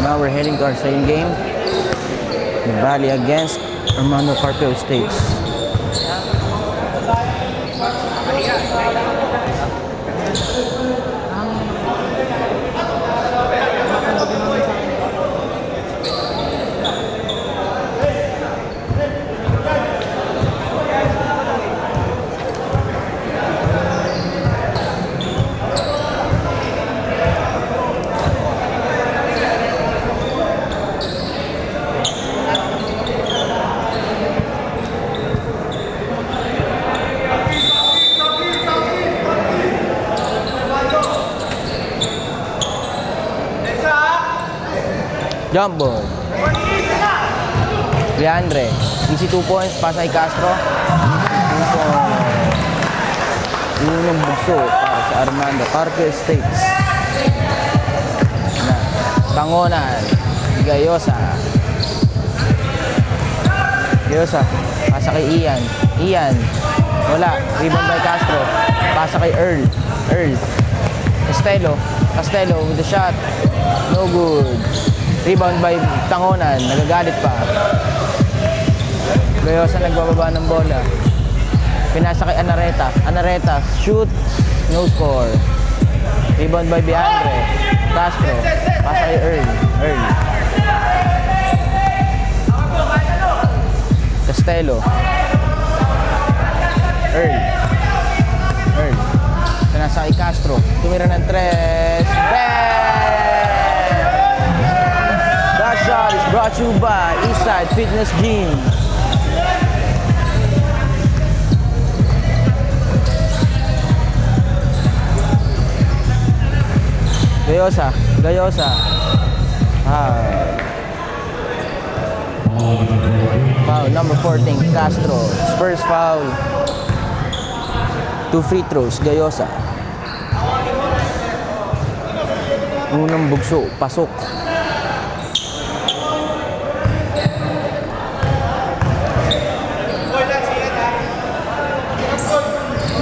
Now we're heading to our second game. The Valley against Armando Carpio Estates. Jump ball. Leandre. Easy 2 points. Pasa kay Castro. 2 points. Unang bugso para sa Armando Carpio Estates. Tangonan. Gayosa. Gayosa. Pasa kay Ian. Ian. Wala. Rebound by Castro. Pasa kay Earl. Earl. Castello. Castello with the shot. No good. Rebound by Tangonan. Nagagalit pa. Gayosa nagbababa ng bola. Pinasa kay Anareta. Anareta. Shoot. No score. Rebound by Beandre. Castro. Pasa kay Earl. Earl. Castello. Earl. Earl. Pinasa kay Castro. Tumira ng 3. That shot is brought to you by Eastside Fitness Gym. Gayosa. Gayosa. Foul number 14, Castro. First foul. 2 free throws, Gayosa. Unang bugso, pasok.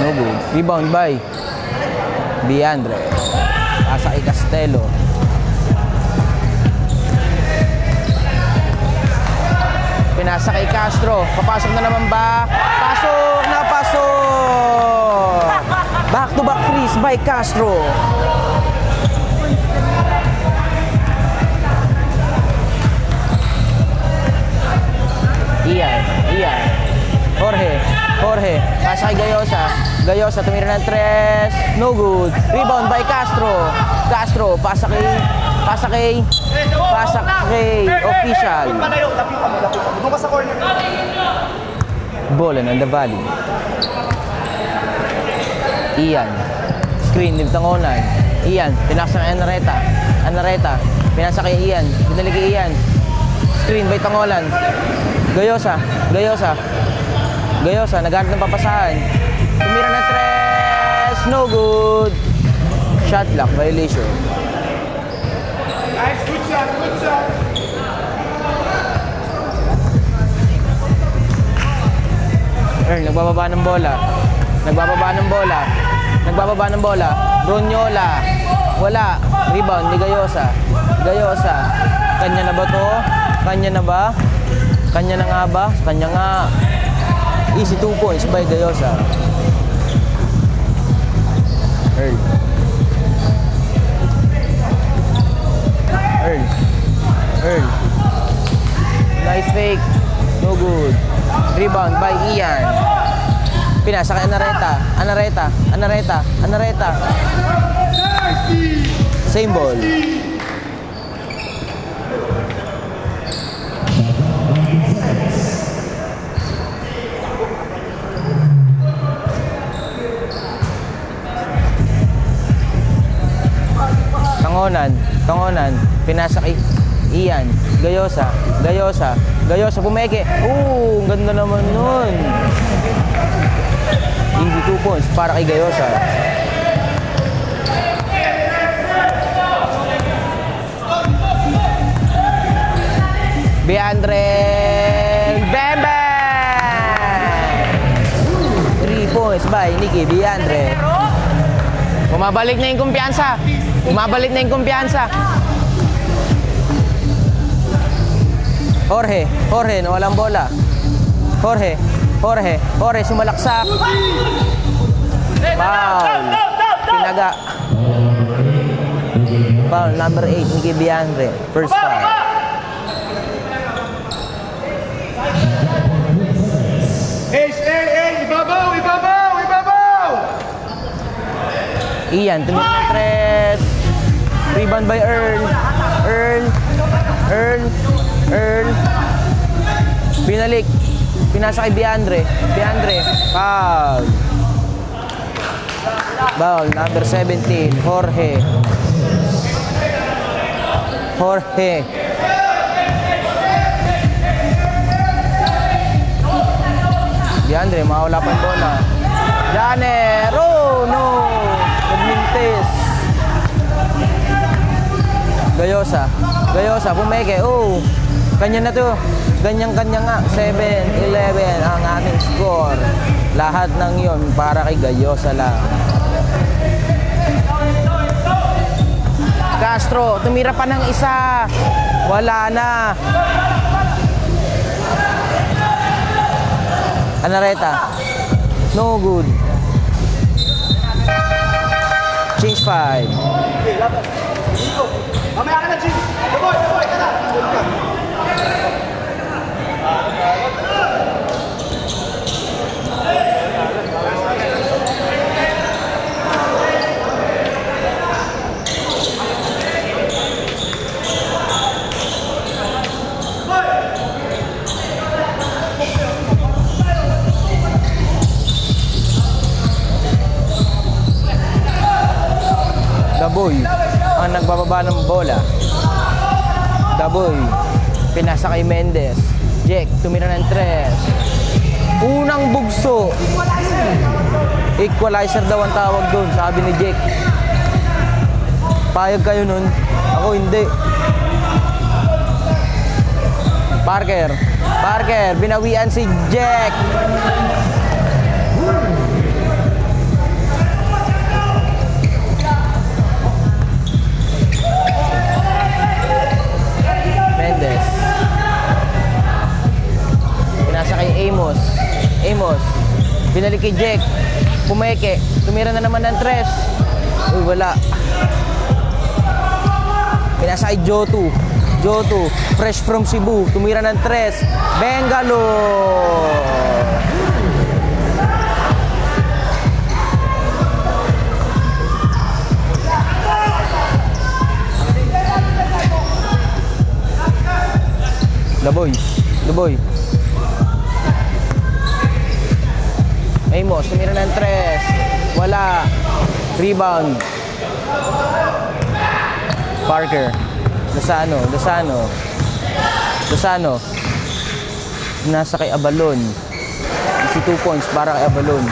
No good. Rebound by Beandre. Pasa kay Castello. Pinasa kay Castro. Papasok na naman ba? Pasok na pasok! Back to back threes by Castro. Ian. Ian. Jorge. Jorge. Pasa kay Gayosa. Gayosa tumira ng 3. No good. Rebound by Castro. Castro. Pasa kay official. Bola ng The Valley. Ian. Screen ni Tangonan. Ian. Pinasa kay Anareta. Anareta. Pinasa kay Ian. Pinali kay Ian. Screen by Tangonan. Gayosa. Gayosa. Gayosa. Naghanap ng papasahan. Tumira ng 3. No good. Shot clock violation. Nice. Good shot. Good shot. Earl, nagbababa ng bola. Nagbababa ng bola. Nagbababa ng bola. Bronyola. Wala. Rebound ni Gayosa. Gayosa. Kanya na ba to? Kanya na ba? Kanya na nga ba? Kanya nga. Easy 2 points by Gayosa. Earl. Earl. Earl. Nice fake. No good. Rebound by Ian. Pinasa kay Anareta. Anareta. Anareta. Anareta. Same ball. Tangonan. Tangonan. Pinasa kay Ian. Gayosa. Gayosa. Gayosa pumeke. Ang ganda naman nun. Easy 2 points para kay Gayosa. Beandre. Bam bam! 3 points by Nicky Beandre. Bumabalik na yung kumpiyansa. Bumabalik na yung kumpiyansa. Jorge, nawalang bola. Jorge, sumalaksak. Foul. Pinaga. Foul, number 8, Nicky Biandre. First foul. Ibabaw! Ian, tumira ng tres. Rebound by Earl. Binalik. Pinasa kay Biandre. Foul. Foul, number 17, Jorge. Biandre, mawala pa yung bola. Janer! Oh, no! Nagmintis. Gayosa, pumeke. Oh, kanya na to. Ganyang-kanya nga. 7-11 ang ating score. Lahat ng yon para kay Gayosa lang. Castro, tumira pa ng isa. Wala na. Anareta. No good. Change 5. Mamaya ka na, Jim! Boy, ka na! Daboy ang nagbababa ng bola. Daboy pinasa kay Mendez. Jack tumira ng tres. Unang bugso. Equalizer daw ang tawag doon, sabi ni Jack. Payag kayo nun? Ako hindi. Parker, binawian si Jack. Mendez. Pinasa kay Amos. Binalik kay Jack. Pumeke. Tumira na naman ng tres. Uy, wala. Pinasa kay Jotu, fresh from Cebu. Tumira ng tres. Bengalo. Laboy. Amos, tumira ng tres. Wala. Rebound. Parker. Lozano. Nasa kay Abalon. 2 points para kay Abalon.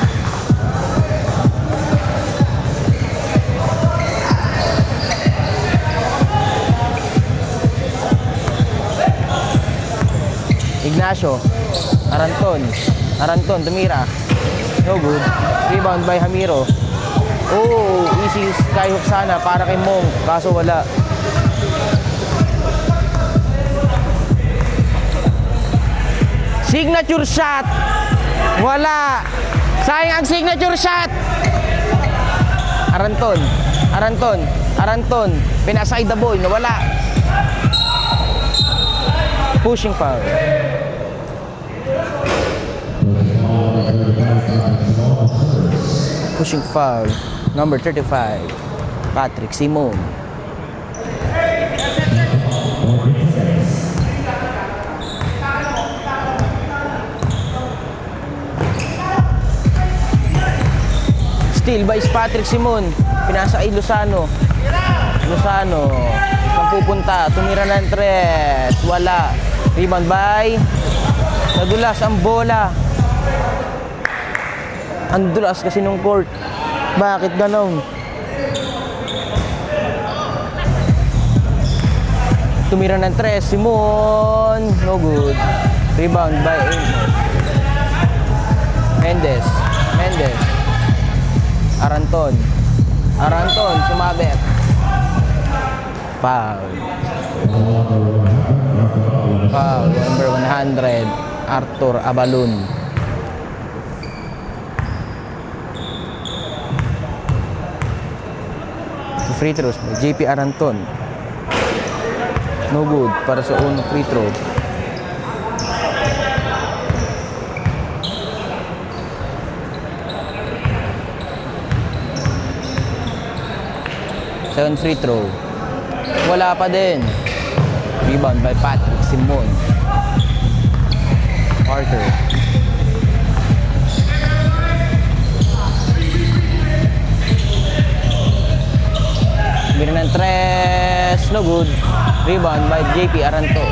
Ignacio. Aranton, tumira. No good. Rebound by Hamiro. Oh, easy skyhook sana para kay Mong. Kaso wala. Signature shot. Wala. Sayang ang signature shot. Aranton. Pinasa kay Daboy. Nawala. Pushing foul. Number 35. Patrick Simon. Steal by Patrick Simon. Pinasa kay Lozano. Saan pupunta? Tumira ng tres. Wala. Rebound by. Nadulas ang bola. Ang dulas kasi nung court. Bakit ganon? Tumira ng tres. Simon. No good. Rebound by Mendez. Aranton. Sumabit. Foul. Foul, number 100, Arthur Abalun. Free throws by JP Aranton. No good para sa unang free throw. Second free throw. Wala pa din. Rebound by Patrick Simon. Parker. Bira ng tres. No good. Rebound by JP Aranto.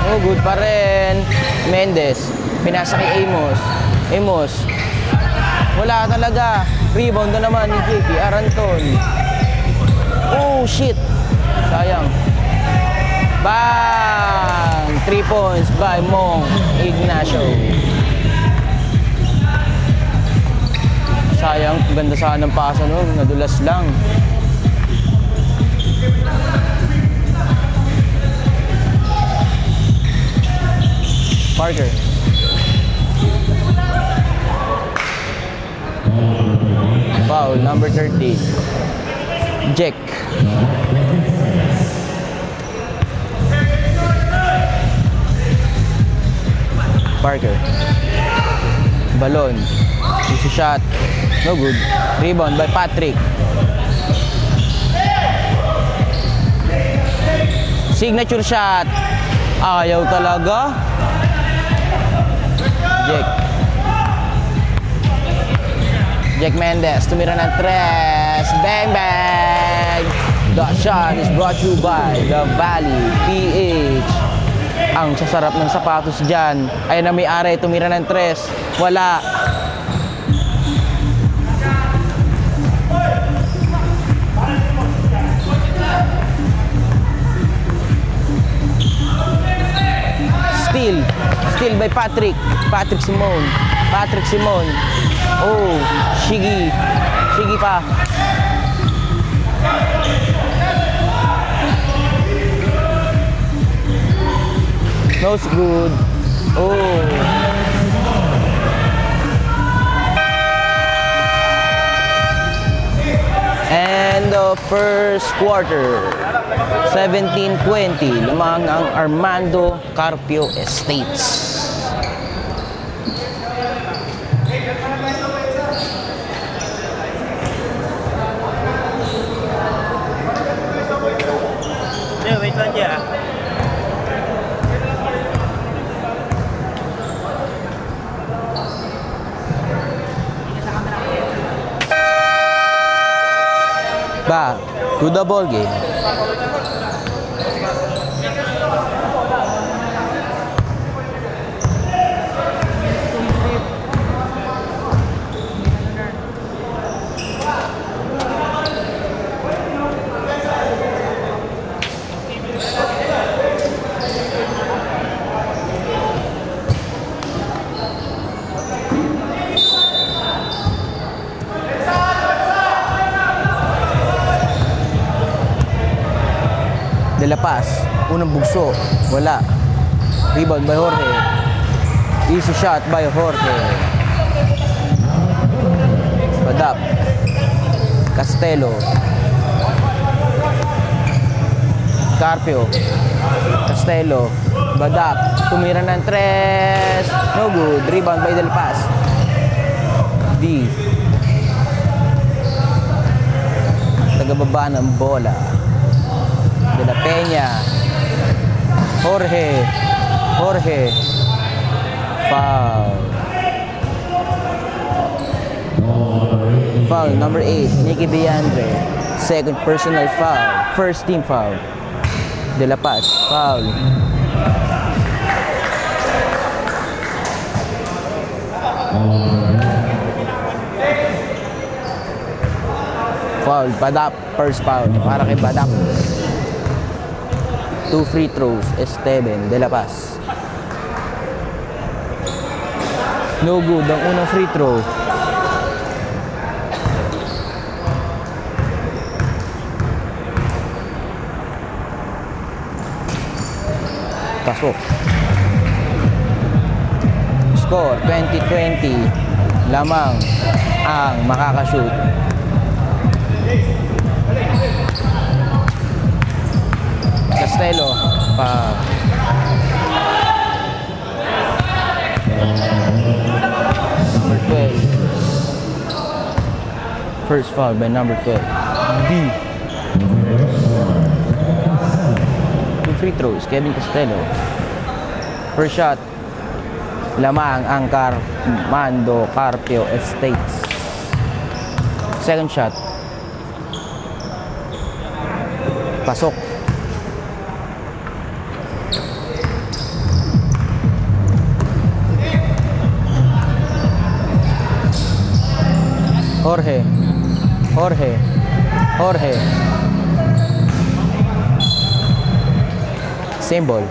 No good pa rin. Mendez. Pinasa kay Amos. Amos. Wala talaga. Rebound na naman ni JP Aranton. Oh, shit. Sayang. Bang! 3 points by Mong Ignacio. Sayang. Ganda sana ng pasa nun. Nadulas lang. Parker. Foul, number 30. Jack. Parker. Balon. Easy shot. No good. Rebound by Patrick. Signature shot. Ayaw talaga. Jack. Jack Mendez, tumira ng tres. Bang, bang! That shot is brought to you by The Valley PH. Ang sasarap ng sapatos dyan. Ayan na may-ari, tumira ng tres. Wala. Steal by Patrick. Patrick Simon. Patrick Simon. Oh, Shigi. Shigi pa. No good. Oh. And the first quarter. 17-20. Lamang ang Armando Carpio Estates. Wait lang dyan. Back to the ball game. De La Paz, unang bugso, wala. Rebound by Jorge. Easy shot by Jorge. Badap. Castelo. Carpio. Castelo. Badap. Tumira ng tres. No good. Rebound by De La Paz. D. Tagababa ng bola. De La Peña. Jorge. Jorge. Foul. Foul number 8. Nicky Viandre. Second personal foul. First team foul. De La Paz. Foul. Foul. Badap. First foul. Para kay Badap. 2 free throws. Esteban de la Paz. No good ang unang free throw. Pasok. Score 20-20. Lamang ang makakashoot. Castelo pa. Number 12. First foul by number 12. D. 2 free throws, Kevin Castelo. First shot. Lamang ang Mando Carpio Estates. Second shot. Pasok. Jorge. Same ball.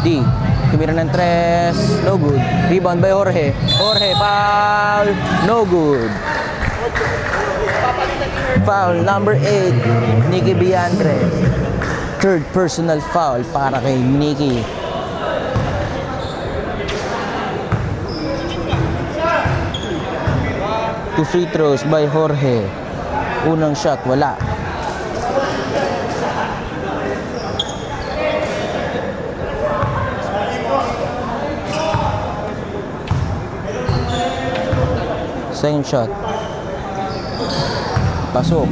D. Tumira ng 3. No good. Rebound by Jorge. Jorge, foul. No good. Foul number 8. Nicky Biandre. Third personal foul para kay Nicky. Two free throws by Jorge. Unang shot, wala. Second shot. Pasok.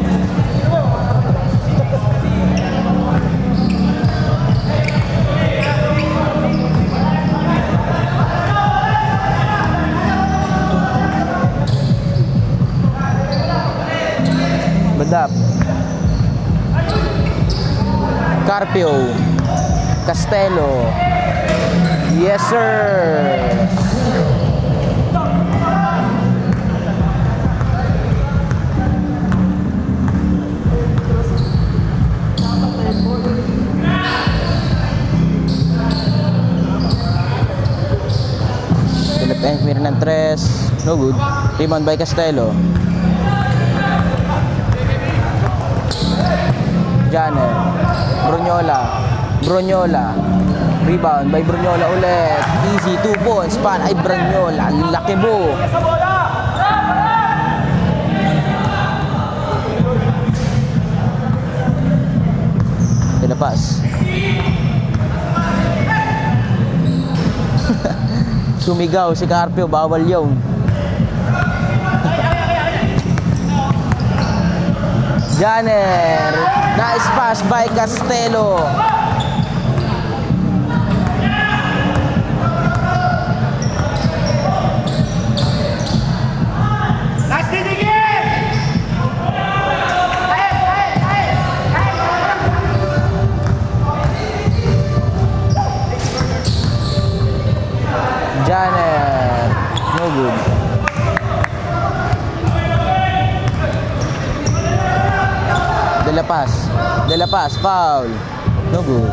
Badap. Carpio. Castelo. Yes, sir. Philippines, meron ng 3. No good. Rebound by Castelo. Janer. Brunyola. Rebound by Brunyola ulit. Easy 2 points para ay Brunyola. Laki mo. De la Paz. Sumigaw si Carpio, bawal yun. Janer. Nice pass by Castelo. Last hit again! Janer. No good. De La Paz, foul. No good.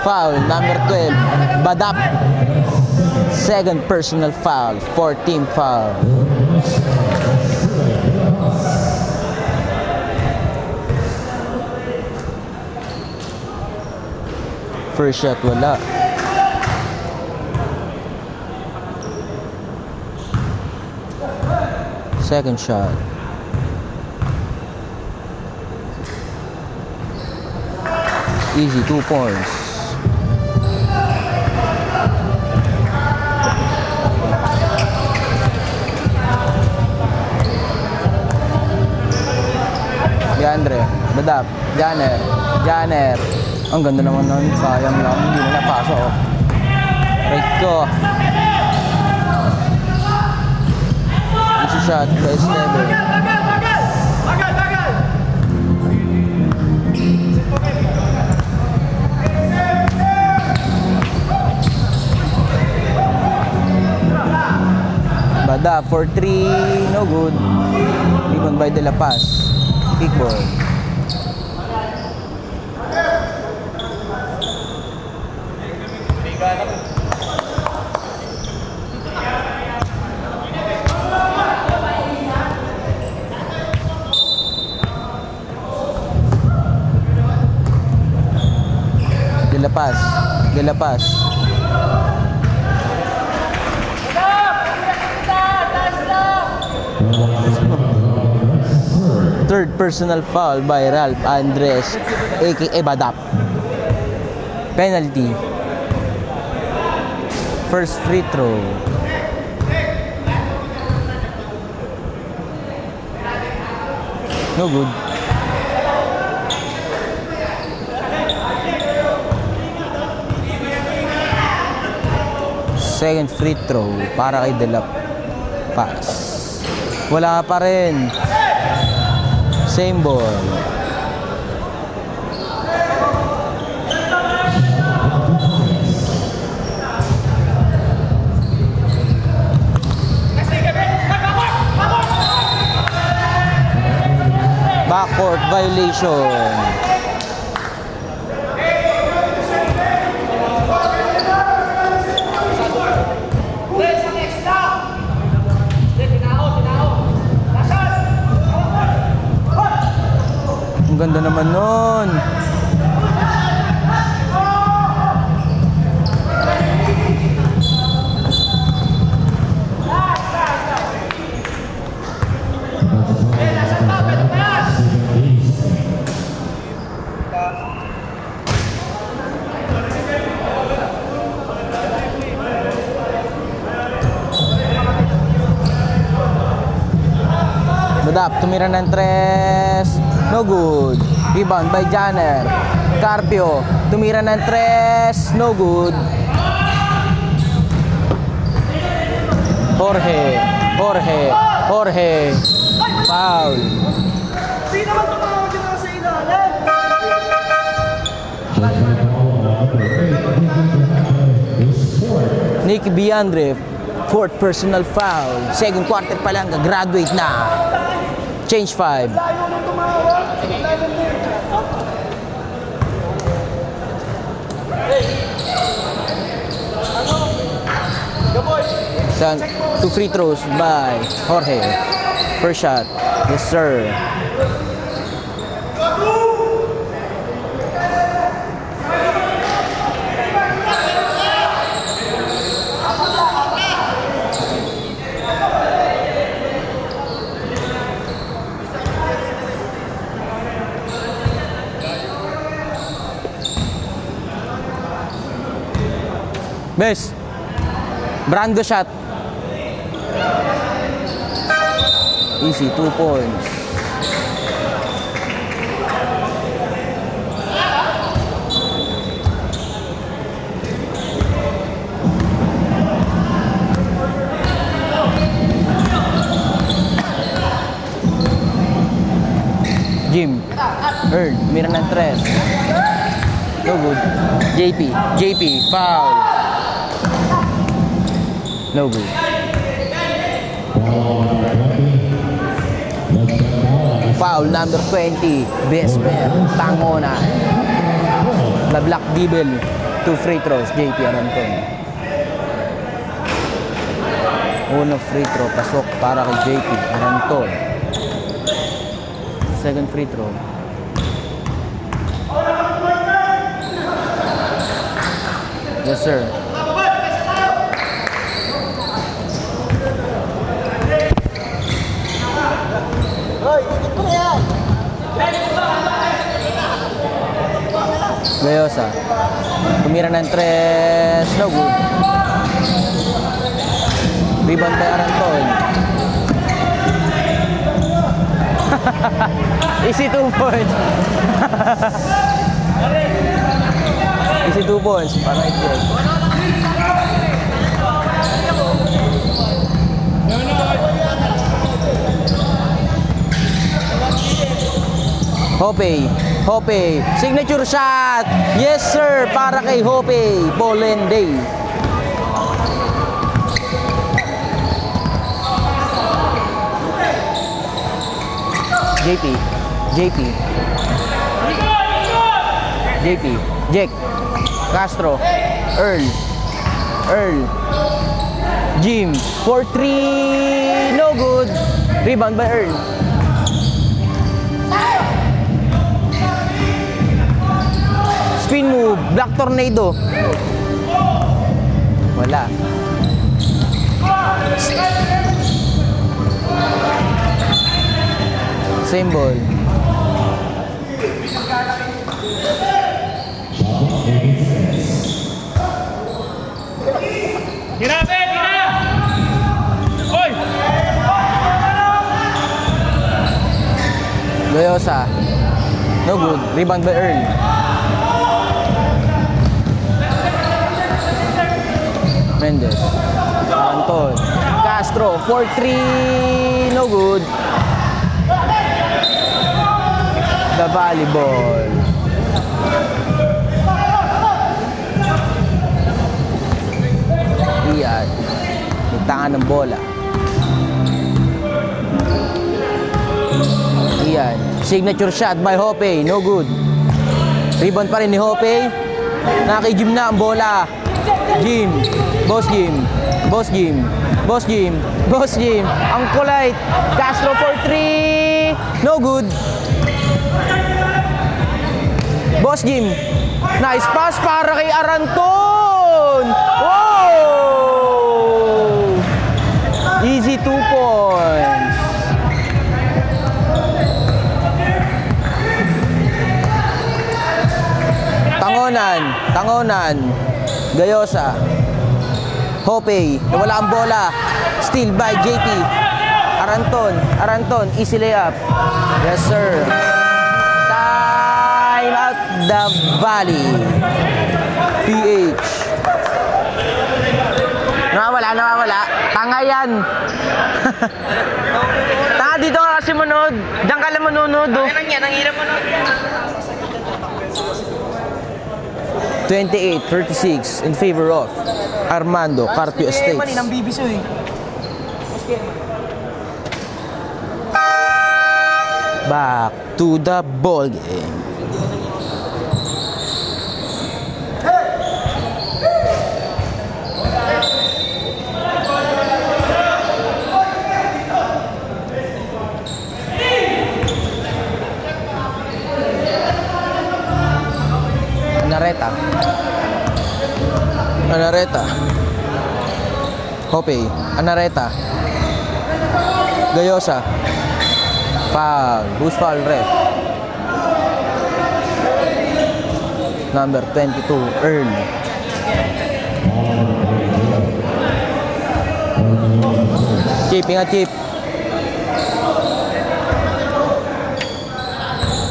Foul, number 12. Badap. Second personal foul. 14 foul. First shot, wala. Second shot. Easy 2 points. Biandre, Badap, Janer. Ang ganda naman nun, sayang lang, hindi na napasok. Right ko. Easy shot by Esteban. Da for 3, no good. Rebound by De La Paz. Kick ball. De La Paz. De La Paz. Third personal foul by Ralph Andres, aka Badap. Penalty. First free throw. No good. Second free throw para kay De La Paz. Wala pa rin. Same ball. Backcourt violation. Ang ganda naman nun. Badap, tumira ng 3. No good. Rebound by Janner. Carpio, tumira ng 3. No good. Jorge. Foul. Hindi naman tumawag yun sa ilalim. Nicky Biandre, fourth personal foul. Second quarter pa lang, graduate na. Change 5. Layo nung tumawag. Two free throws by Jorge. First shot. Yes, sir. Bes. Brando shot. Easy, 2 points. Jim. Earn. Mira ng 3. No good. JP. Foul. No good. Foul number 20. Besmer. Tangona. The Black Devil. 2 free throws. JP Aranton. Unang free throw. Pasok para kay JP Aranton. Second free throw. Yes, sir. Gayosa. Tumira ng 3. No good. Rebound by Aranton. Easy 2 points. Easy 2 points. Para ito. Hope. Signature shot. Yes, sir. Para kay Hope. Polenday. JP. JP. JP. Jack. Castro. Earl. Jim. 4-3. No good. Rebound by Earl. Spin move. Black tornado. Wala. Same ball. Grabe, tira! Oy! Loyosa. No good. Rebound by Earl. Mendez. Anton. Castro. 4-3. No good. The volleyball. Iyan. Itangan ng bola. Iyan. Signature shot by Hope. No good. Rebound pa rin ni Hope. Nakikijim na ang bola. Jim. Boss Jim. Boss Jim. Boss Jim. Boss Jim. Ang kulay. Castro for 3. No good. Boss Jim. Nice pass para kay Aranton. Wow! Easy 2 points. Tangonan. Gayosa. Hope. Nawala ang bola. Steal by JP. Aranton. Easy layup. Yes, sir. Time out the Valley. PH. Nawawala. Tanga yan. Tanga dito ka kasi manood. Diyan ka lang manonood. Oh. Ang hirap manood. 28-36 in favor of Armando Carpio Estates. Maninang bibiso eh. Back to the ball game. Anareta. Hope. Anareta. Gayosa. Foul. Who's foul, ref? Number 22, Earl. Chip.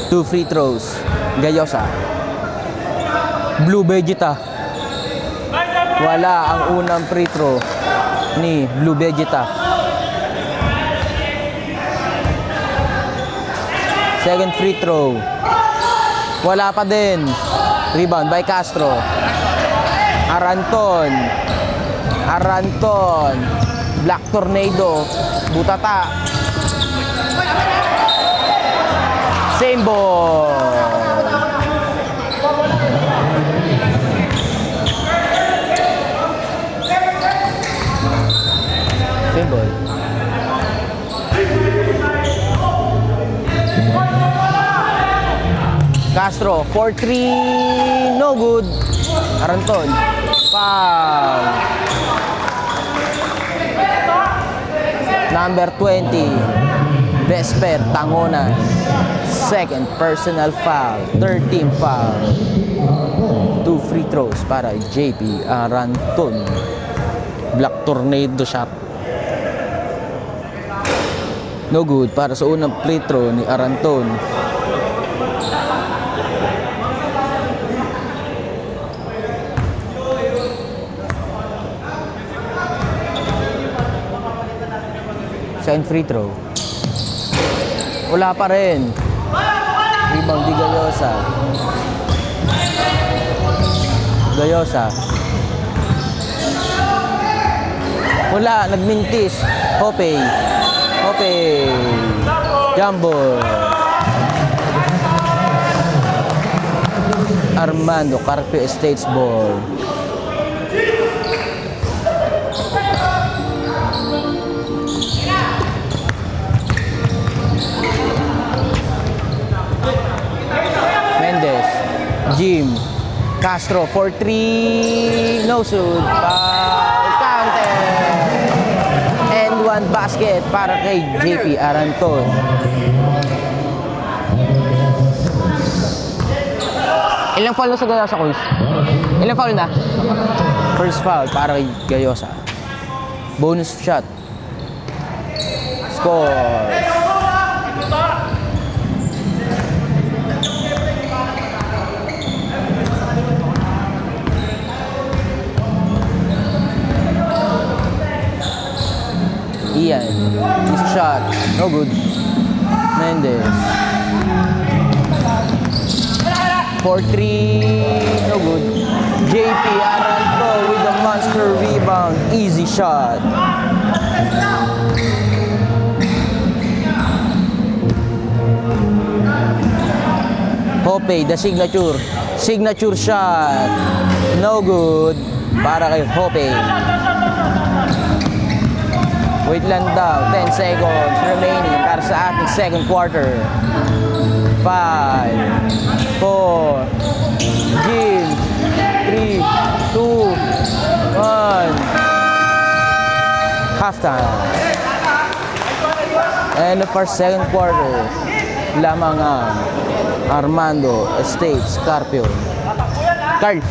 2 free throws. Gayosa. Blue Vegeta. Wala ang unang free throw ni Blue Vegeta. Second free throw. Wala pa din. Rebound by Castro. Aranton. Black Tornado. Butata. Same ball. Same ball. Castro, 4-3, no good. Aranton, foul. Number 20, Vesper Tangona. Second personal foul, 13 foul. 2 free throws para JP Aranton. Black Tornado shot. No good para sa unang free throw ni Aranton. Second free throw. Wala pa rin. Rebound di Gayosa. Wala, nagmintis. Hope. Jumbo. Armando Carpio Estates ball. Mendez. Jim. Castro for 3. No shoot. Foul. Counter. And one basket para kay JP Aranton. Ilang foul na sa Gayosa, Coins? Ilang foul na? First foul para kay Gayosa. Bonus shot. Score. Ian. Easy shot. No good. Mendez. For 3, no good. JP Aranto with the monster rebound. Easy shot. Hope, the signature. Signature shot. No good. Para kay Hope. Wait lang daw. 10 seconds remaining para sa ating second quarter. 5, 4, Jim, 3, 2, 1. Halftime. And for second quarter, lamang ang Armando Estates Carpio. Carl.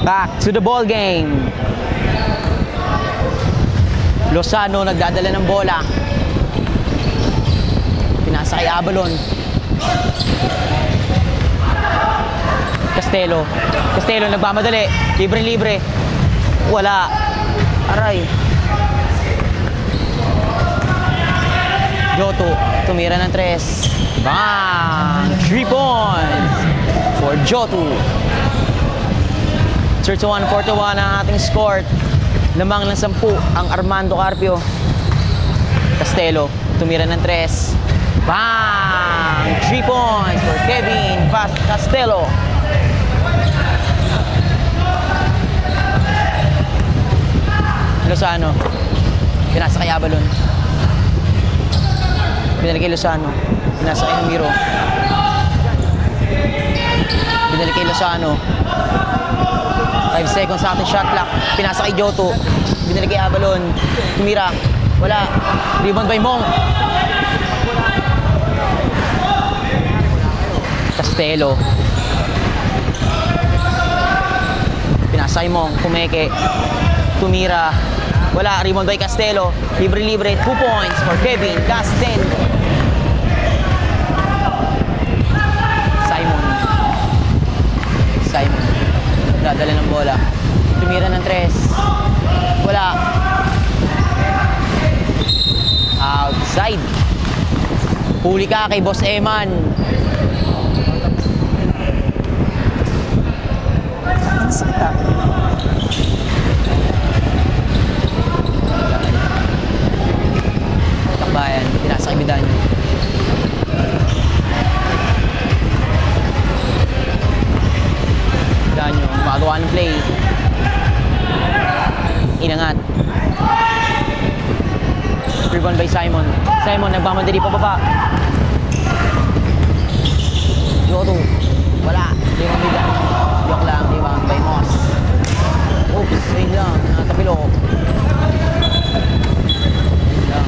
Back to the ball game. Lozano nagdadala ng bola. Pinasa kay Abalon. Castelo. Castelo nagmamadali. Libre-libre. Wala. Aray. Joto. Tumira ng 3. Bang! 3 points for Joto. 31-41 ang ating score. Lamang ng 10 ang Armando Carpio. Castelo. Tumira ng 3. Bang! 3 points for Kevin Castelo. Lozano. Pinasa kay Abalon. Binalik kay Lozano. Pinasa kay Ramiro. Binalik kay Lozano. 5 seconds sa ating shot clock. Pinasa kay Joto. Binalik kay Abalon. Tumira. Wala. Rebound by Mong. Castelo. Pinasa kay Mong. Kumeke. Tumira. Wala. Rebound by Castelo. Libre-libre. 2 points for Kevin Castelo. Simon. Dadala ng bola. Tumira ng 3. Wala. Outside. Huli ka kay Boss Eman. Ang sakta. Takbayan. Pinasa kay Bidanyo. Bidanyo. Magawa ng play. Inangat. Rebound by Simon. Simon nagmamadali pababa. Joto. Wala. Rebound by Bidanyo. Yok lang. Rebound by Moss. Oops. Ayun lang. Natapilo. Lang.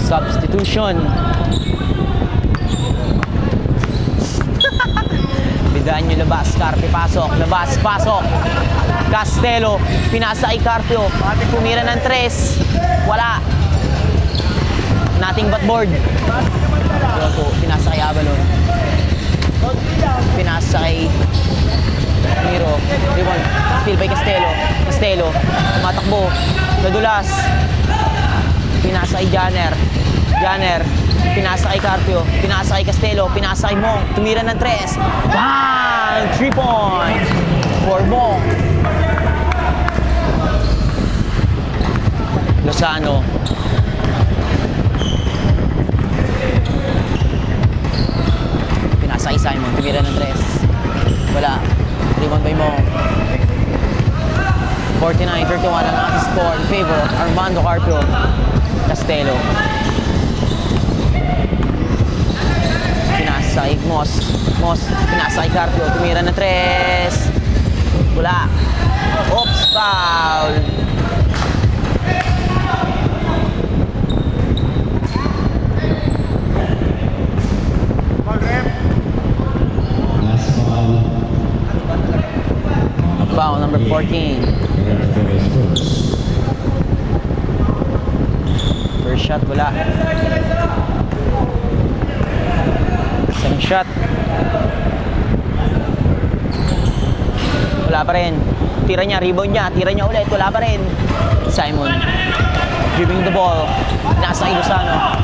Substitution. Bidanyo labas, Carpio pasok, labas, pasok. Castelo, pinasa kay Carpio. Tumira ng 3. Wala. Nothing but board. Pinasa kay Abalon. Pinasa kay Miro. Rebound. Steal by Castelo. Castelo, tumatakbo. Nadulas. Pinasa kay Janner. Janner. Pinasa kay Carpio. Pinasa kay Castelo. Pinasa kay Mong. Tumira ng 3. Bang! 3 points for Mong. Lozano. Pinasa kay Simon. Tumira ng 3. Wala. Rebound by Mong. 49-31 ang ating score in favor of Armando Carpio. Castelo. Pinasa kay Moss. Moss. Pinasa kay Carpio. Tumira ng 3. Wala. Oops. Foul. Foul number 14. First shot, wala. Second shot. Wala pa rin. Tira niya, rebound niya. Tira niya ulit, wala pa rin. Simon. Dribbling the ball. Nasa kay Lozano.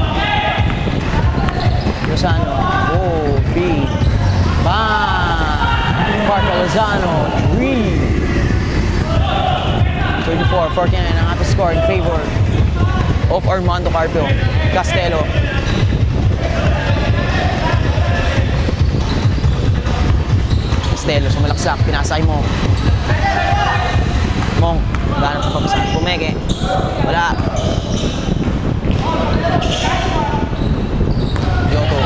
Lozano. Oh, B. Bang! Parker Lozano. 34-49 ang ating score in favor of Armando Carpio. Castelo. Castelo, sumalaksak. Pinasay mo. Mong. Ganap sa papasan. Pumeke. Wala. Joto.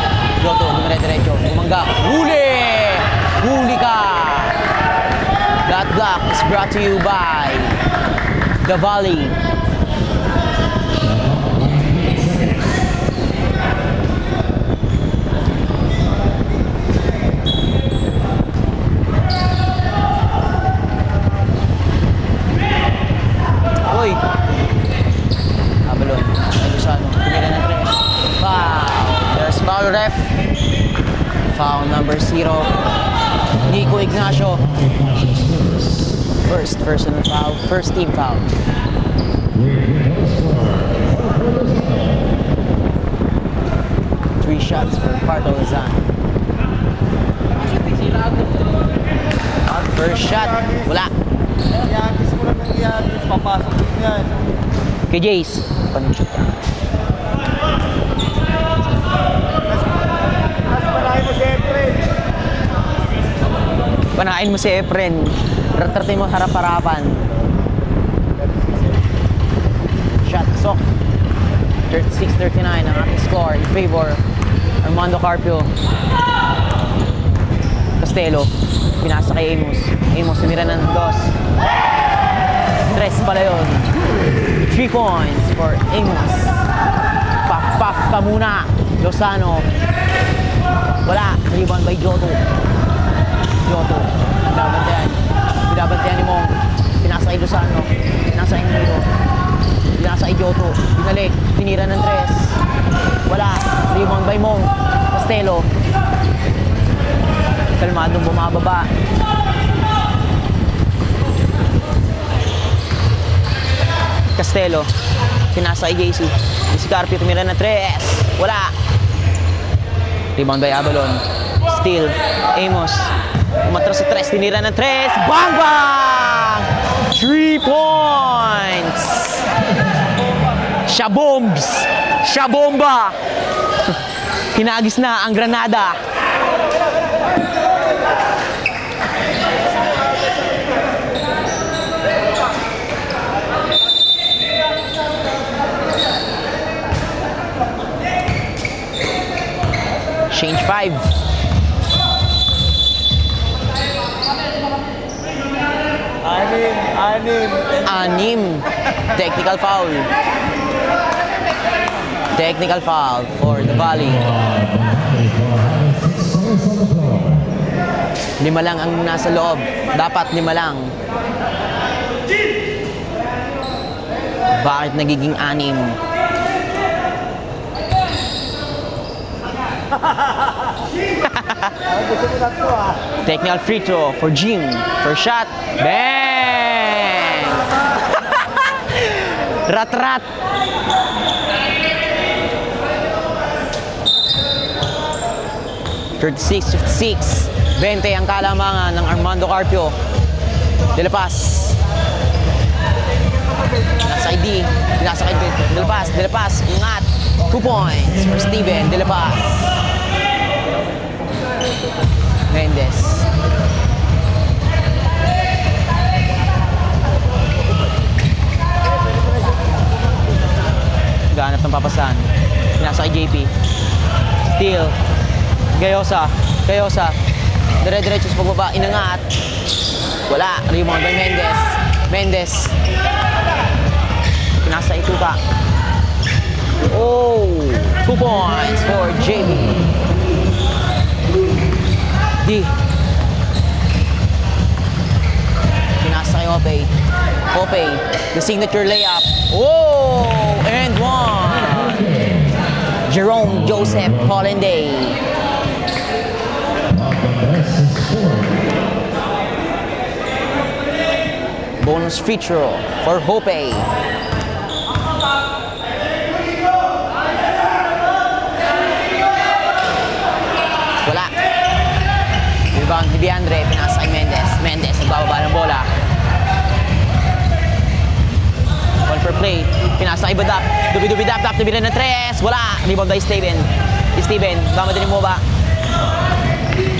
Joto. Dumire-diretso. Bumangga. Huli! brought to you by The Valley. Uy! Abalon. Ayusano. Tumira ng 3. Foul. There's foul, ref. Foul number 0. Nico Ignacio. First personal foul. First team foul. Three shots for Parto Luzon. First shot. Wala. Iagis mo lang ng iagis. Papasok din yan. Kay Jace. Panong shoot ka. Mas panahin mo siyempre. Panain mo si Efren. Retratin mo harap-harapan. Shot. Sok. 36-39 ang ating score in favor Armando Carpio. Castelo. Pinasa kay Amos. Amos sumira ng 2. 3 pala yun. 3 points for Amos. Paf-paf ka muna. Lozano. Wala. Rebound by Joto. Joto. Binabantayan. Binabantayan ni Mong. Pinasa kay Lozano. Pinasa kay Nero. Pinasa kay Joto. Binalik. Tinira ng 3. Wala. Rebound by Mong. Castelo. Kalmadong bumababa. Castelo. Pinasa kay JC. Si Carpio tumira ng 3. Wala. Rebound by Abalon. Steal. Amos. Umatras sa 3. Tinira ng 3. Bang bang! 3 points! Shabombs! Shabomba! Hinagis na ang Granada. Change 5. Anim. Technical foul. Technical foul for the Valley. 5 lang ang nasa loob. Dapat 5 lang. Bakit nagiging 6? Technical free throw for Jim. First shot. Bang! Rat-rat. (36-56) 20 ang kalamangan ng Armando Carpio. De La Paz. Nasa ID. Nasa kay De La Paz. De La Paz. Ingat. 2 points for Steven De La Paz. Mendez. Ganap ng papasan. Nasa kay JP. Steal. Gayosa. Gayosa. Dire-diretso sa pagbaba. Inangat. Wala. Rebound by Mendez. Mendez. Pinasa Ituka. Oh! 2 points for JP. D. Pinasa kay Hopey. Hopey. The signature layup. Oh! And 1. Jerome Joseph Hollanday. Bonus feature for Hopey. Wala. Rebound ni Diandre. Pinasa kay Mendez. Mendez nagbababa ng bola. 1 for play. Pinasa kay Badap. Dubi-dubi-dap. Tumira ng 3. Wala. Rebound by Steven. Steven. Bama din mo ba?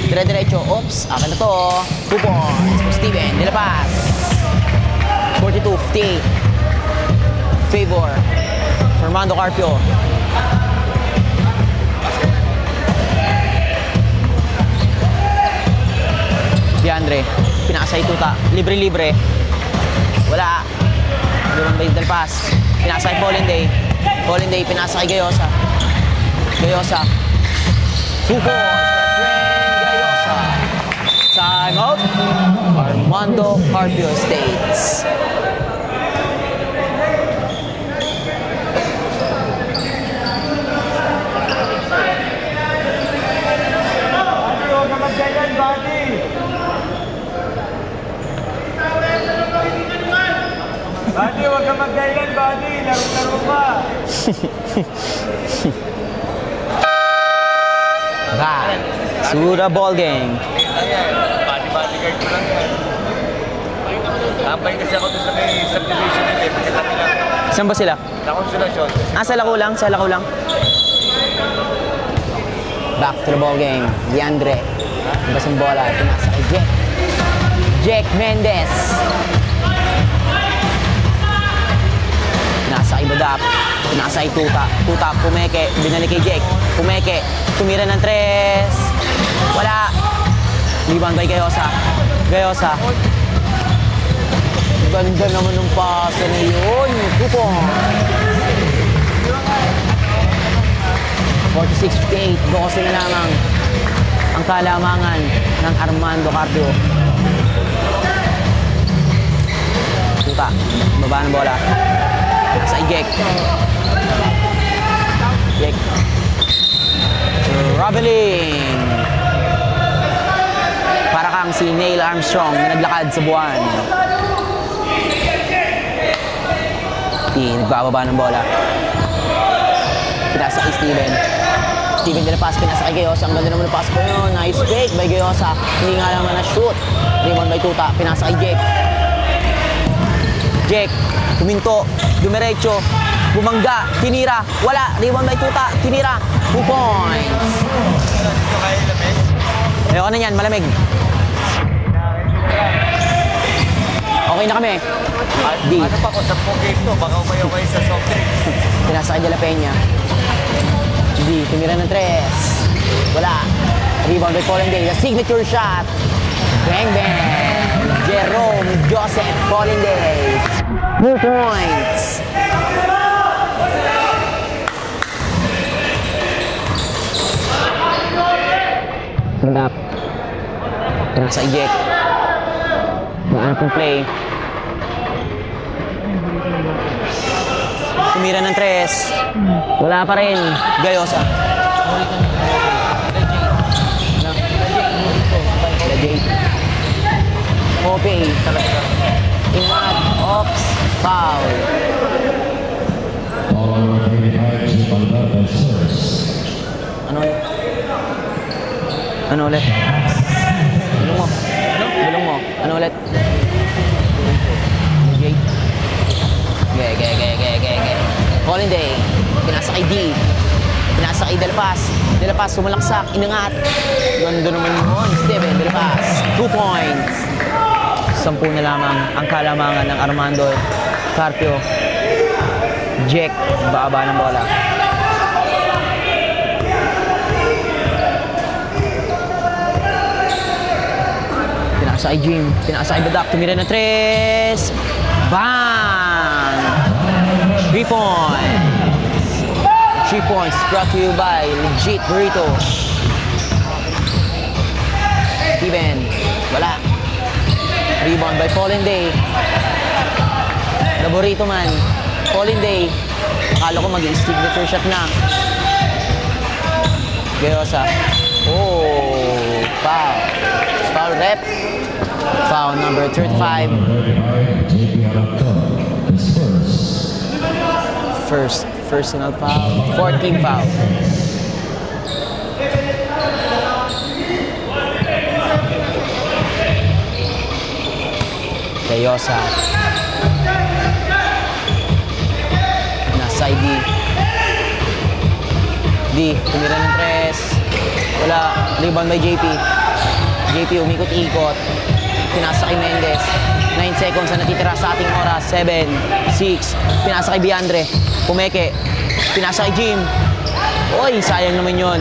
Dire-diretso. Oops. Akin na to. 2 points for Steven De La Paz. 42-50. Favor. Armando Carpio. Diandre. Pinasa Ituta. Libre-libre. Wala. Rebound by Del Paz. Pinasa kay Fallen Day. Fallen Day, pinasa kay Gayosa. Gayosa. 2 balls. Gayosa. Time out. Armando Carpio States. Huwag ka magganyan, buddy! Buddy, huwag ka magganyan, buddy! Laro-laro pa! Back to the ball game. Bodyguard ko lang yan. Tambay kasi ako doon sa may subdivision nila. Pagkatabi lang. Saan ba sila? Nakonsulasyon. Sa lako lang, sa lako lang. Back to the ball game. DeAndre. Labas ang bola. Pinasa kay Jack. Jack Mendez. Pinasa kay Badap. Pinasa kay Tuta. Tuta, pumeke. Binalik kay Jack. Pumeke. Tumira ng 3. Wala. Rebound by Gayosa. Gayosa. Ganda naman ng pasa na yun. Kupon. 46-58. 12 na lamang ang kalamangan ng Armando Carpio. Tuta. Baba ng bola. Sa Jack. Jack. Traveling. Para kang si Neil Armstrong na naglakad sa buwan. Nagbababa ng bola. Pinasa kay Steven. Steven de la Paz, pinasa kay Gayosa. Ang ganda naman ng pass ko yun. Nice fake by Gayosa. Hindi nga naman na-shoot. Rebound by Tuta. Pinasa kay Jake. Jake, kuminto. Dumiretso. Bumangga. Tinira. Wala. Rebound by Tuta. Tinira. 2 points. Ayoko na yan. Malamig. Okay na kami. D. Ano pa ko sa game to? Baka umayaw kayo sa soft drinks. Pinasa kay De La Peña. D. Tumira ng 3. Wala. Rebound by Fallen Day. The signature shot. Bang bang. Jerome Joseph Fallen Day. 2 points. Turn up. Pinasa kay Jack. Maano pong play. Tumira ng 3. Wala pa rin. Gayosa. Legate. Opie. Ingat. Ops. Foul. Ano? Ano ulit? Bulong mo. Bulong mo. Ano ulit? Legate. Ge. Fallen Day. Pinasa kay D. Pinasa kay De La Paz. De La Paz sumalaksak. Inangat. Ganda naman yun. Steven De La Paz. 2 points. 10 na lamang ang kalamangan ng Armando Carpio. Jack. Baba ng bola. Pinasa kay Jim. Pinasa kay Badak. Tumira ng 3. Bang! 3 points. 3 points brought to you by Legit Burrito. Steven. Wala. Rebound by Fallen Day. The Burrito man. Fallen Day. Akala ko mag-signature shot na. Gayosa. Oh, foul. Foul rep. Foul number 35. First personal foul. 14 foul. Gayosa. Nasa D. D. Tumira ng 3. Wala. Rebound by JP. JP umikot-ikot. Pinasa kay Mendez. 9 seconds na natitira sa ating oras. 7, 6. Pinasa kay DeAndre. Pumeke. Pinasa kay Jim. Oy, sayang naman yun.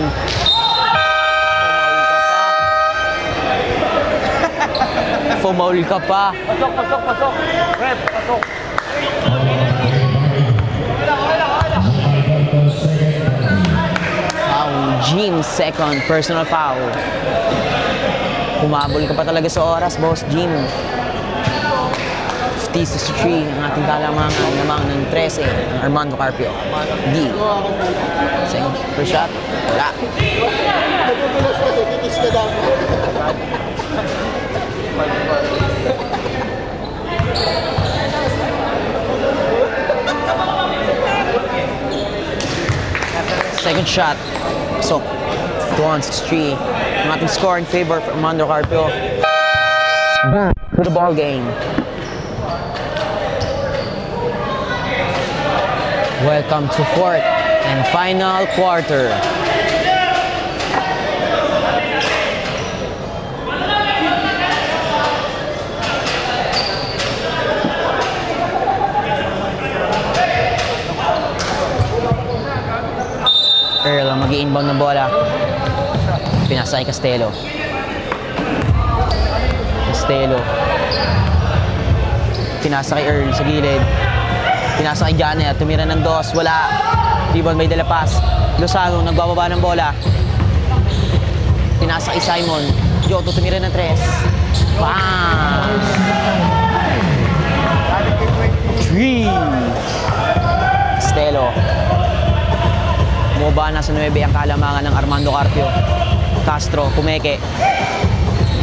Pumaul ka pa. Pasok. Rep, pasok. Foul, Jim, second personal foul. Humabol ka pa talaga sa oras, boss Jim. 50-63 ang ating kalamangan namang ng 13 ng Armando Carpio. D. Second first shot. Wala. Second shot. So, 51-63. Ang ating score in favor for Armando Carpio. Back to the ball game. Welcome to fourth and final quarter. Earl ang mag-i-inbound ng bola. Pinasa kay Castelo. Pinasa kay Earl sa gilid. Pinasa kay Janet. Tumira ng dos. Wala. Rebound by De La Paz. Lozano nagbababa ng bola. Pinasa kay Simon. Joto tumira ng 3. Bang! 3. Castelo. Bumaba na sa 9 ang kalamangan ng Armando Carpio. Castro, Pumeke.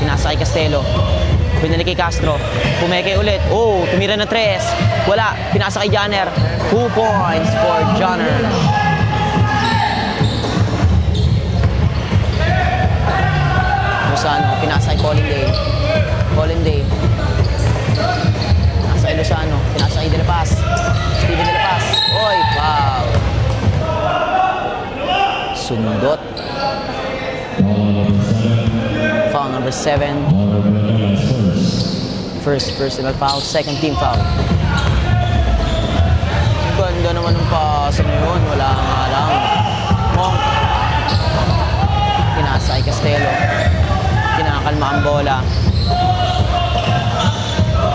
Pinasa kay Castelo. Pinali kay Castro. Pumeke ulit. Oh, tumira ng 3. Wala. Pinasa kay Janner. 2 points for Janner. Lozano, pinasa kay Colin Day. Pinasa kay Lozano. Pinasa kay De La Paz. Steven De La Paz. Oy, foul. Sundot. Foul number 7. First personal foul, second team foul. Ganda naman ng pasa ngayon, wala nga lang. Monk. Pinasa kay Castelo. Kinakalma ang bola.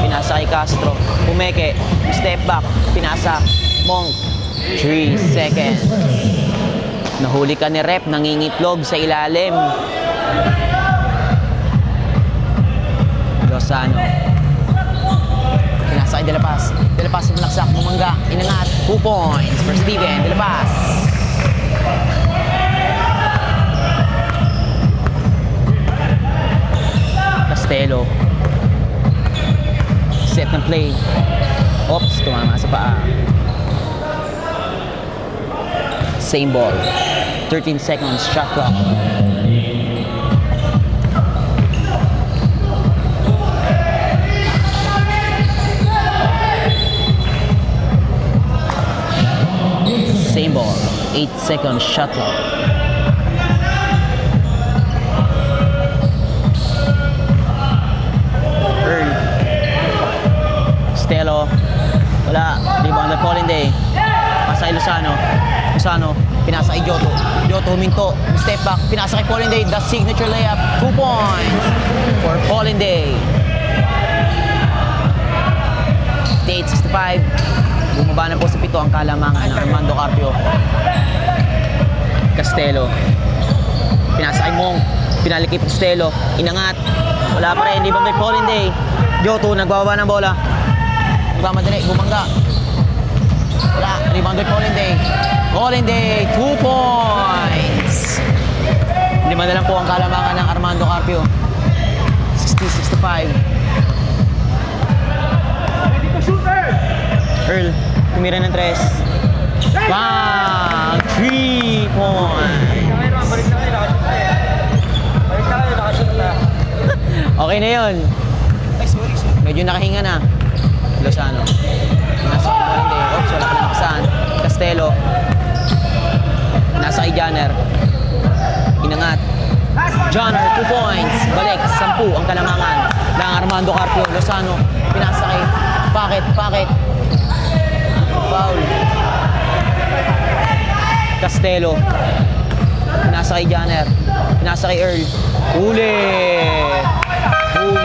Pinasa kay Castro. Pumeke, step back, pinasa. Monk. 3 seconds. Nahuli ka ni Rep, nangingitlog sa ilalim. Lozano. Pinasa kay De La Paz. De La Paz sa pinaksak, bumangga, inangat. 2 points for Steven De La Paz. Castelo. Set ng play. Oops, tumama sa paa. Same ball. 13 seconds, shot clock. Same ball. 8 seconds, shot clock. Earl. Stelo. Wala. Rebound by Colin Day. Pasa kay Lozano. Pinasa kay Joto. Joto huminto. Step back. Pinasa kay Colin Day. The signature layup. 2 points for Colin Day. 58-65. Bumaba na po sa 7 ang kalamangan ng Armando Carpio. Castelo. Pinasa kay Monk. Pinali kay Castelo. Inangat. Wala pa rin. Rebound by Colin Day. Joto nagbababa ng bola. Nagmamadali. Bumangga. Wala. Rebound by Colin Day. Colin Day, 2 points. 5 na lang po ang kalamangan ng Armando Carpio. 60-65. Earl, tumira ng 3. Bang! 3 points. Okay na yun. Medyo nakahinga na. Lozano. Nasa kay Colin Day. Oops, wala ka na nakasahan. Castelo. Nasa kay Janner. Inangat. Janner, 2 points. Balik, 10 ang kalamangan ng Armando Carpio. Lozano, pinasa kay Packet. Foul. Castelo. Pinasa kay Janner. Pinasa kay Earl. Huli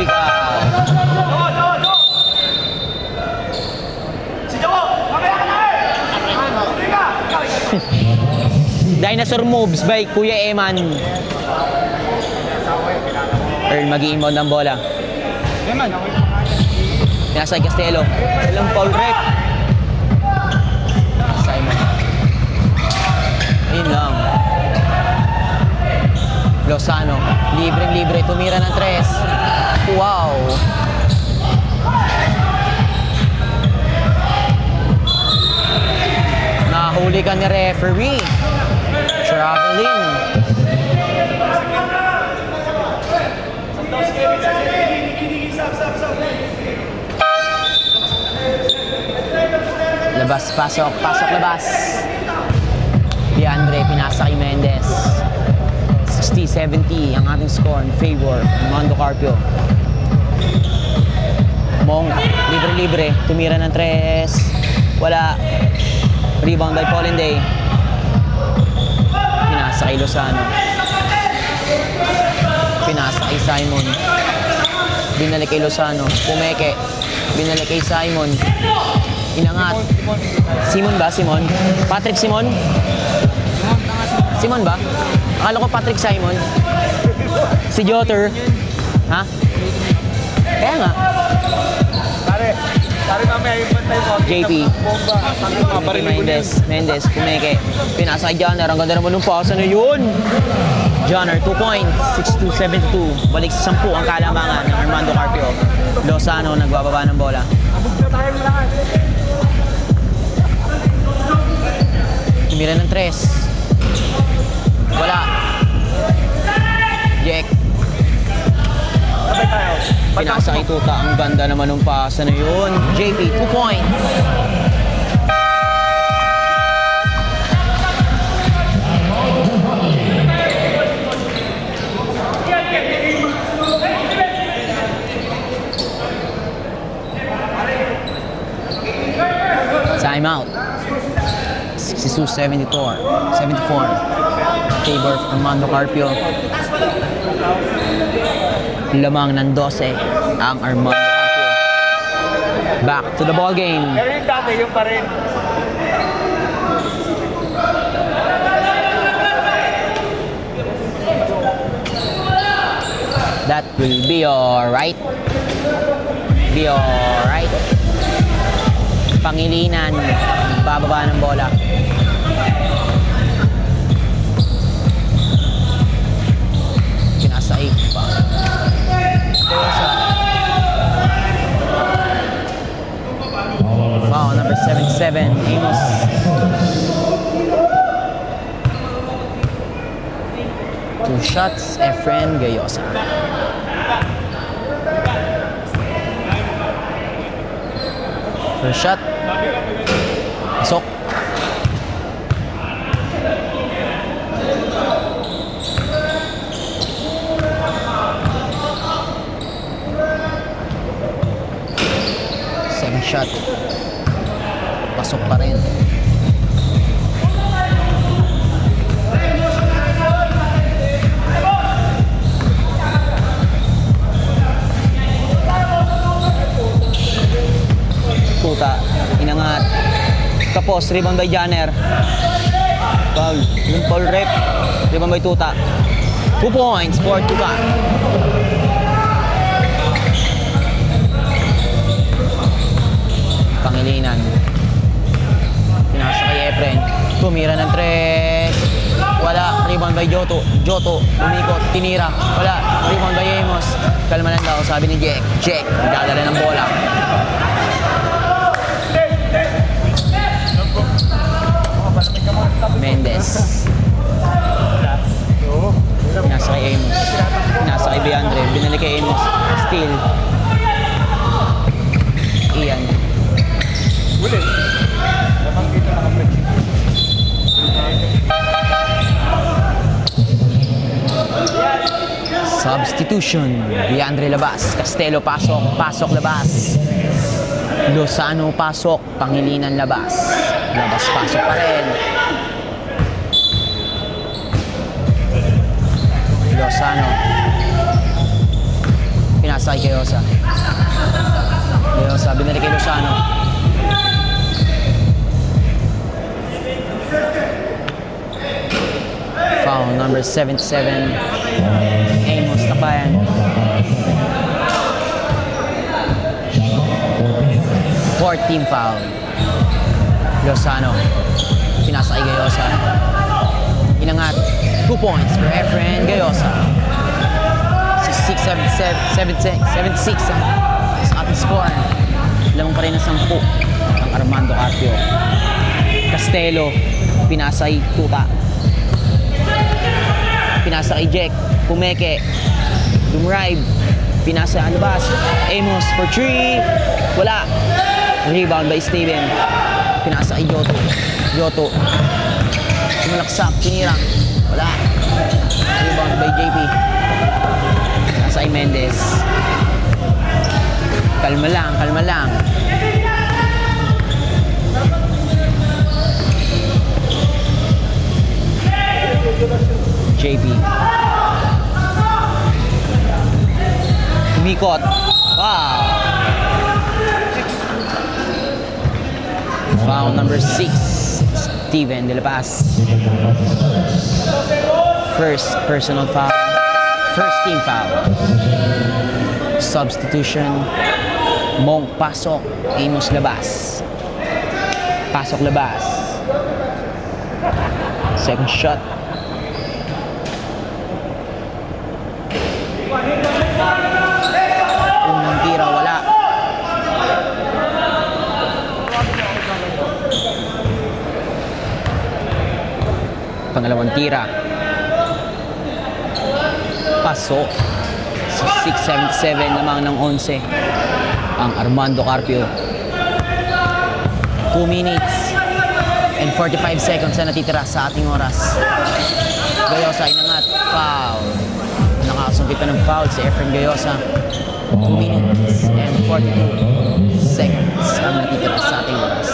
ka. Dinosaur moves by Kuya Eman. Earl mag-i-inbound ng bola. Pinasa kay Castelo. Walang foul rep. Simon. Ayun lang. Lozano. Libreng-libre. Tumira ng 3. Wow. Nahuli ka ni referee. Traveling. Labas, pasok, pasok, labas. DeAndre, pinasa kay Mendez. 60-70 ang ating score in favor of Mondo Carpio. Mong, libre-libre, tumira ng 3. Wala. Rebound by Polinday. Pinasa kay Lozano. Pinasa kay Simon. Binalik kay Lozano. Pumeke. Binalik kay Simon. Inangat. Simon ba? Simon? Patrick Simon? Simon ba? Akala ko Patrick Simon. Si Jotter. Ha? Kaya nga. Pare mamaya yung bantay mo. JP. Mendez. Pumeke. Pinasa kay Johnner. Ang ganda naman ng pasa na yun. Johnner, 2 points. 62-72. Balik sa 10 ang kalamangan ng Armando Carpio. Lozano nagbababa ng bola. Tumira ng 3. Wala. Jack. Pinasa kay Tuta. Ang ganda naman ng pasa na yun. JP, 2 points. Time out. 62-74. Favor of Armando Carpio. Lamang ng 12 ang Armando Carpio. Back to the ball game. Pero yung dati, yung pa rin. That will be alright. Be alright. Pangilinan. Bababa ng bola. Pinasaig pa. Foul number 77, Amos. Two shots, Efren Gayosa. First shot. Pasok. Second shot. Pasok pa rin. Tuta, inangat. Tapos, rebound by Janner. Foul. Yung foul rep. Rebound by Tuta. 2 points for Tuta. Pangilinan. Pinasa kay Efren. Tumira ng 3. Wala. Rebound by Joto. Joto. Umikot. Tinira. Wala. Rebound by Amos. Kalma lang daw. Sabi ni Jack. Jack. Dadala ng bola. Mendez. Pinasa kay Amos. Pinasa kay DeAndre. Binalik kay Amos. Steal. Ian. Ulit. Lamang dito nakapit. Substitution. DeAndre labas. Castelo pasok. Pasok labas. Lozano pasok. Pangilinan labas. Labas pasok pa rin. Lozano. Pinasa kay Gayosa. Gayosa, binalik kay Lozano. Foul number 77. Amos Tapayan. Fourth team foul. Lozano. Pinasa kay Gayosa. Inangat. 2 points for Efren Gayosa. 76 sa ating score. Lamang pa rin ang 10 ang Armando Carpio. Castelo. Pinasa kay Tuta. Pinasa kay Jack. Pumeke. Dumrive. Pinasa Anubas. Amos for 3. Wala. Rebound by Steven. Pinasa kay Joto. Joto. Sumalaksak. Pinirang. Wala. Rebound by JP. Pinasa kay Mendez. Kalma lang, kalma lang. JP. Umikot. Wow. Foul number 6. Steven De La Paz. First personal foul. First team foul. Substitution. Monk pasok. Amos labas. Pasok labas. Second shot. Unang tira, wala. Pangalawang tira. Pasok. 677 lamang ng 11. Ang Armando Carpio. 2 minutes and 45 seconds na natitira sa ating oras. Gayosa inangat. Foul. Nakakasungkit pa ng foul si Efren Gayosa. 2 minutes and 42 seconds ang natitira sa ating oras.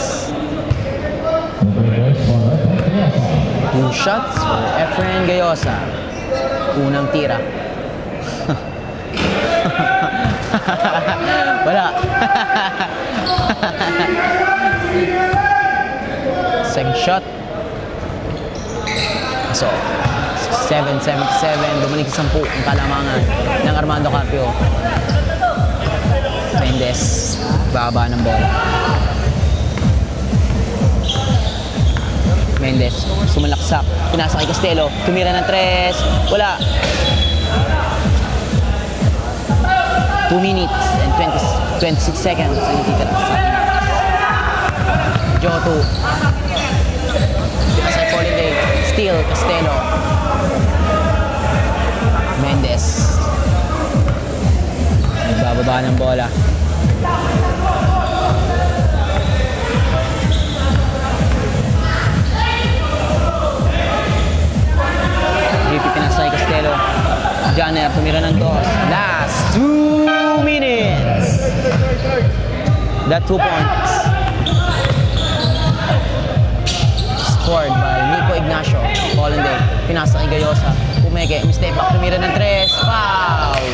2 shots for Efren Gayosa. Unang tira. Wala. Second shot. So, 7-77. Bumalik sa 10 ang kalamangan ng Armando Carpio. Mendez. Baba ng bola. Mendez. Sumalaksak. Pinasa kay Castelo. Tumira ng 3. Wala. 2 minutes and 26 seconds ang natitira sa atin. Joto. Pinasa kay Holiday. Steal. Castelo. Mendez. Nagbababa ng bola. JP pinasa kay Castelo. Janner tumira ng 2. Last 2 minutes. That 2 points. Scored by Nico Ignacio. Hollanday. Pinasa kay Gayosa. Pumeke. Mistake back. Tumira ng 3. Foul.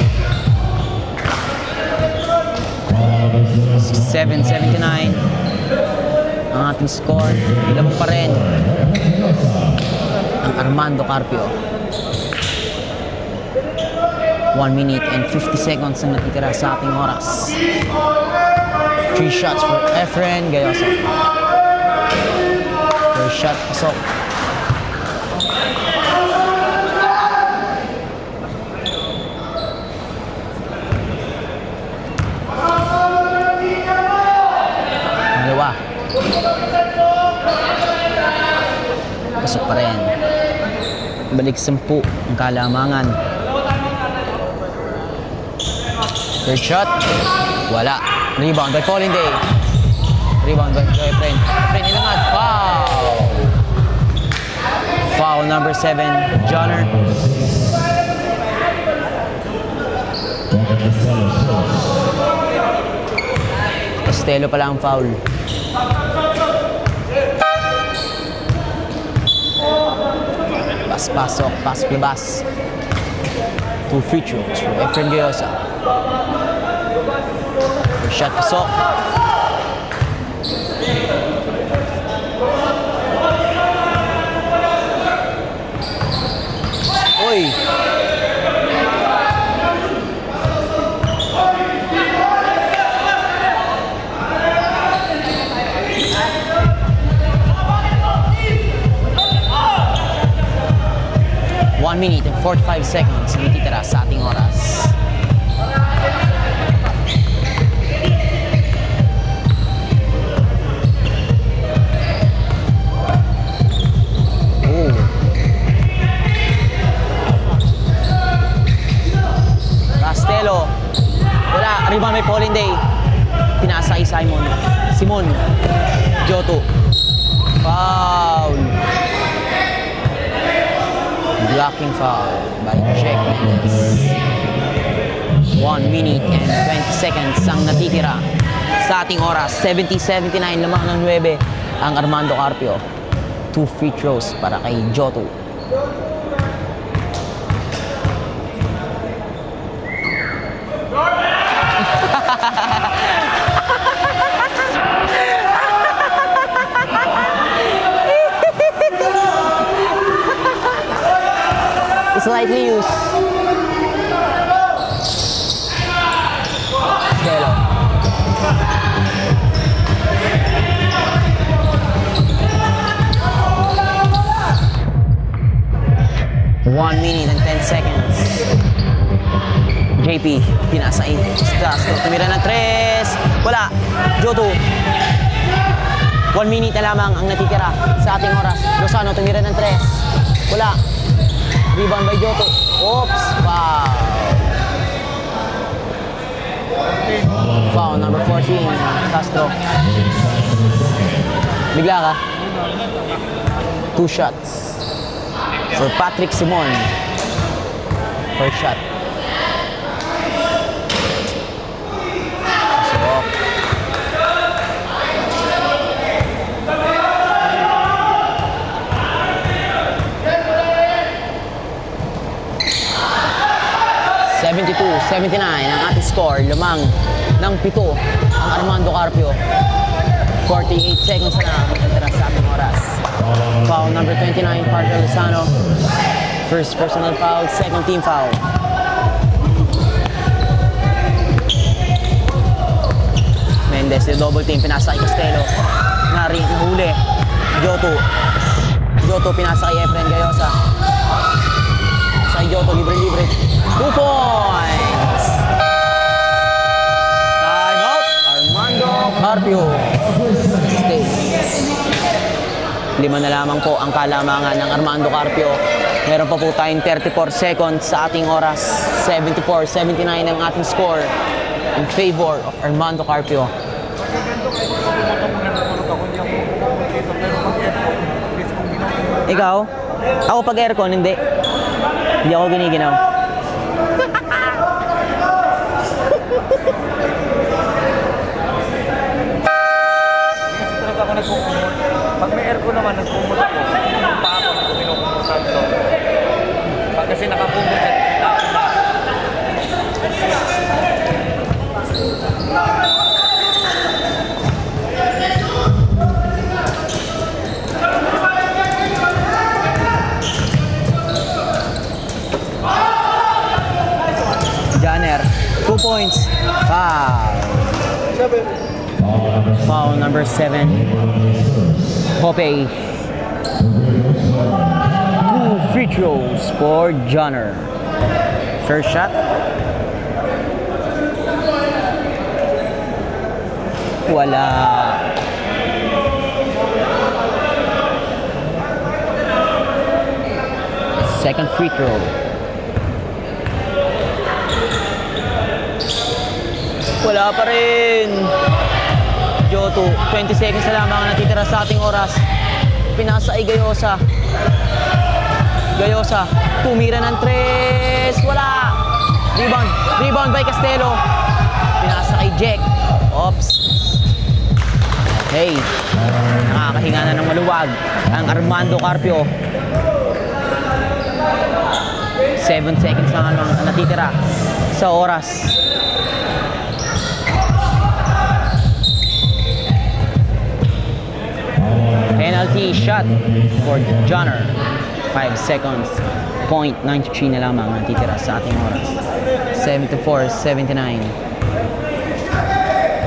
7-79. Ang ating score. Lamang pa rin ang Armando Carpio. 1 minute and 50 seconds ang natitira sa ating oras. 3 shots for Efren Gayosa. First shot, pasok. Dalawa. Pasok pa rin. Balik 10 ang kalamangan. Third shot. Wala. Rebound by Colin Day. Rebound by Efren. Efren ilangat. Foul. Foul number 7. Johnner. Castelo pala ang foul. Pasok. Pasok labas. 2 free throws for Efren Gayosa. First shot, pasok. 1 minute and 45 seconds ang ititira sa ating oras. Castelo. Wala. Rebound may Pauline Day. Pinasa kay Simon. Joto. Foul. Blocking foul by Jack Mendes. 1 minute and 20 seconds ang natitira sa ating oras. 70-79 lamang ng 9 ang Armando Carpio. 2 free throws para kay Joto. Slightly used. Stelo. One minute and 10 seconds. JP, pinasa Castro. Tumira ng 3. Wala. Joto. 1 minute na lamang ang natitira sa ating oras. Lozano, tumira ng 3. Wala. Rebound by Joto. Oops! Foul. Foul number 14. Castro. Bigla ka? 2 shots. For Patrick Simon. First shot. Pasok. $72-79 ang ating score. Lamang ng 7 ang Armando Carpio. 48 seconds na ang natitira sa ating oras. Foul number 29, Parker Lozano. First personal foul, second team foul. Mendes, yung double team, pinasa kay Castelo. Nahuli. Joto, pinasa kay Efren Gayosa. Sa Joto, libre. 2 points! Time out, Armando Carpio. States. 5 na lamang po ang kalamangan ng Armando Carpio. Meron pa po tayong 34 seconds sa ating oras. 74-79 ang ating score in favor of Armando Carpio. Ikaw? Ako pag aircon, hindi. Hindi ako giniginaw. Pag may aircon naman, nagpumot ako. Pa ako, hindi ko pinupumutan to. Pag kasi nakapumot siya, tapos na. Janner, 2 points. Foul. Foul number 7. Hope. 2 free throws for Janner. First shot. Wala. Second free throw. Wala pa rin. Joto, 20 seconds na lamang ang natitira sa ating oras. Pinasa ay Gayosa. Tumira ng 3. Wala. Rebound by Castelo. Pinasa kay Jack. Oops. Hey, nakakahinga na ng maluwag ang Armando Carpio. 7 seconds na ang natitira sa oras. Penalty shot for Janner. 5 seconds. .93 na lamang ang titira sa ating oras. 74-79.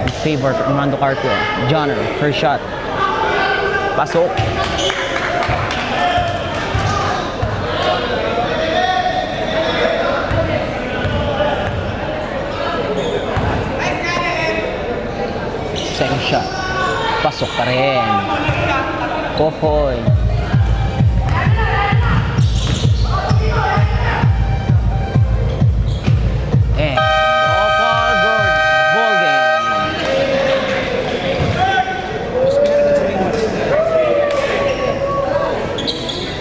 In favor for Armando Carpio. Janner, first shot. Pasok. Second shot. Pasok pa rin. Pohoy. And no foul, ball game.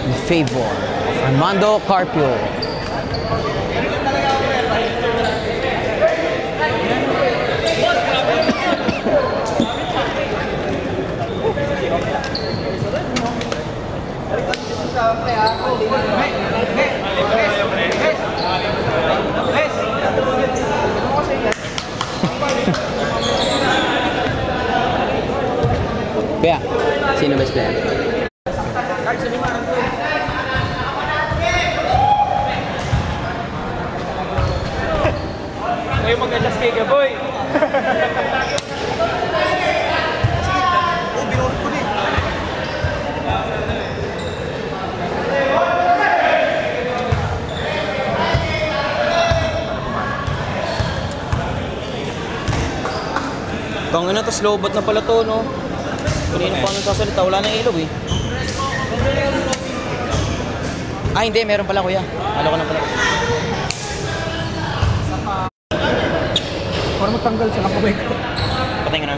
In favor of Armando Carpio. Kaya, sino best player? Ngayon mag-adjust kay Gaboy. Tangin na, tas lowbat na pala to, no? Kanina pa nagsasalita, wala nang ilaw eh. Ah, hindi, meron pala kuya. Alam ko na pala. Para matanggal sa nakabay ko. Patay ka na.